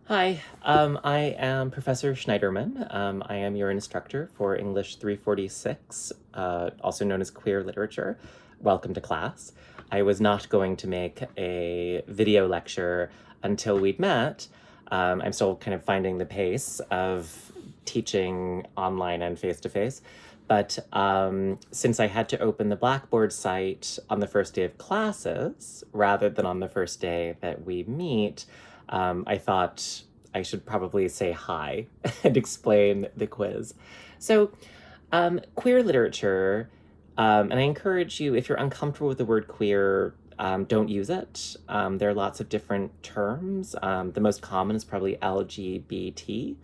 Hi, I am Professor Schneiderman. I am your instructor for English 346, also known as Queer Literature. Welcome to class. I was not going to make a video lecture until we'd met. I'm still kind of finding the pace of teaching online and face-to-face. But since I had to open the Blackboard site on the first day of classes, rather than on the first day that we meet, I thought I should probably say hi and explain the quiz. So, queer literature, and I encourage you, if you're uncomfortable with the word queer, don't use it. There are lots of different terms. The most common is probably LGBT.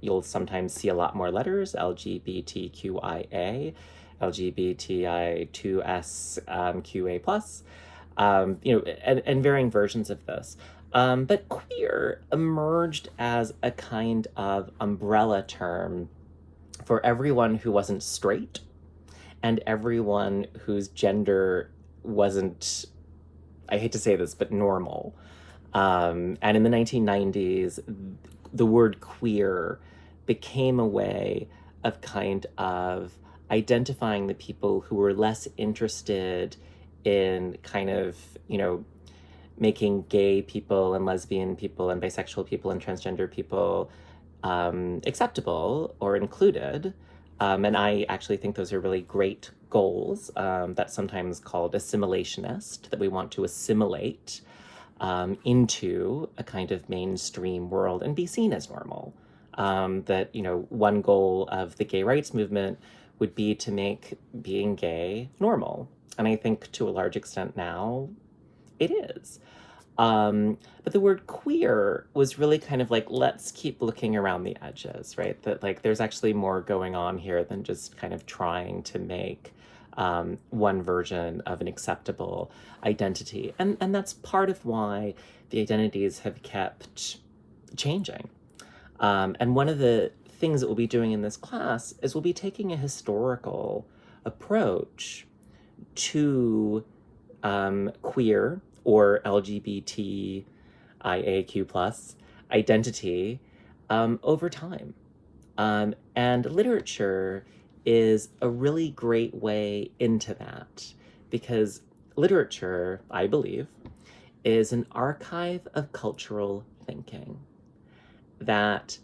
You'll sometimes see a lot more letters, LGBTQIA, LGBTI2S, QA+, and varying versions of this. But queer emerged as a kind of umbrella term for everyone who wasn't straight and everyone whose gender wasn't, I hate to say this, but normal. And in the 1990s, the word queer became a way of kind of identifying the people who were less interested in kind of, making gay people and lesbian people and bisexual people and transgender people acceptable or included. And I actually think those are really great goals. That's sometimes called assimilationist, that we want to assimilate into a kind of mainstream world and be seen as normal. That, one goal of the gay rights movement would be to make being gay normal. And I think to a large extent now, it is. But the word queer was really kind of like, let's keep looking around the edges, right? That like there's actually more going on here than just kind of trying to make one version of an acceptable identity. And that's part of why the identities have kept changing. And one of the things that we'll be doing in this class is we'll be taking a historical approach to queer or LGBTIAQ plus identity over time. And literature is a really great way into that because literature, I believe, is an archive of cultural thinking. That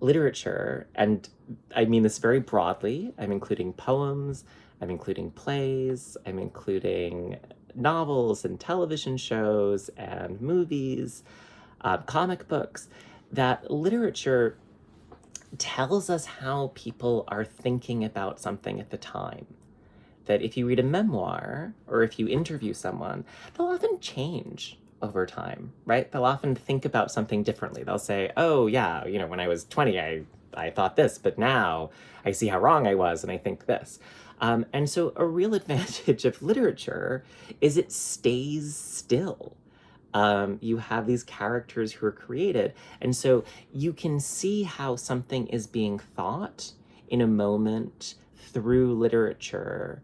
literature, and I mean this very broadly, I'm including poems, I'm including plays, I'm including novels and television shows and movies, comic books, that literature tells us how people are thinking about something at the time. That if you read a memoir or if you interview someone, they'll often change over time, right? They'll often think about something differently. They'll say, oh yeah, when I was 20, I thought this, but now I see how wrong I was and I think this. And so a real advantage of literature is it stays still. You have these characters who are created, and so you can see how something is being thought in a moment through literature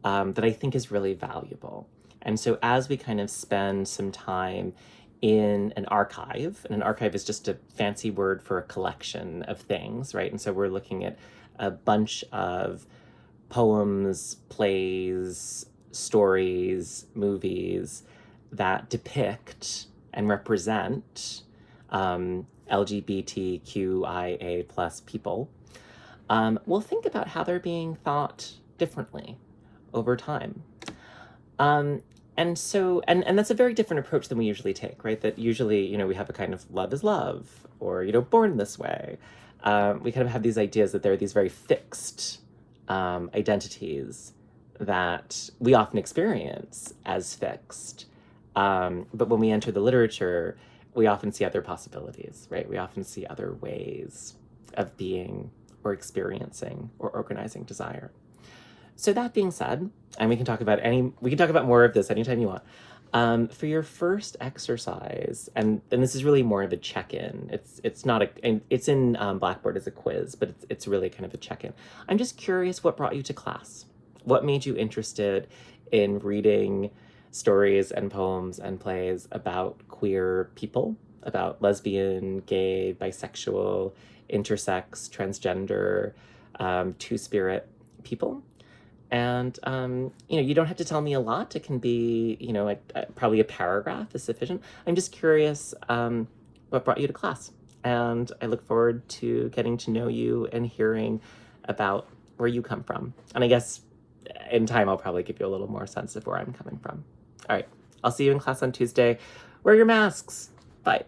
that I think is really valuable. And so as we kind of spend some time in an archive, and an archive is just a fancy word for a collection of things, right? And so we're looking at a bunch of poems, plays, stories, movies that depict and represent LGBTQIA plus people. We'll think about how they're being thought differently over time. And so, and that's a very different approach than we usually take, right? That usually, we have a kind of love is love, or, born this way. We kind of have these ideas that there are these very fixed identities that we often experience as fixed. But when we enter the literature, we often see other possibilities, right? We often see other ways of being or experiencing or organizing desire. So that being said, and we can talk about more of this anytime you want. For your first exercise, and this is really more of a check-in. It's not it's in Blackboard as a quiz, but it's really kind of a check-in. I'm just curious, what brought you to class? What made you interested in reading stories and poems and plays about queer people about lesbian, gay, bisexual, intersex, transgender, two-spirit people. And, you don't have to tell me a lot. It can be, probably a paragraph is sufficient. I'm just curious what brought you to class. And I look forward to getting to know you and hearing about where you come from. And I guess in time, I'll probably give you a little more sense of where I'm coming from. All right. I'll see you in class on Tuesday. Wear your masks. Bye.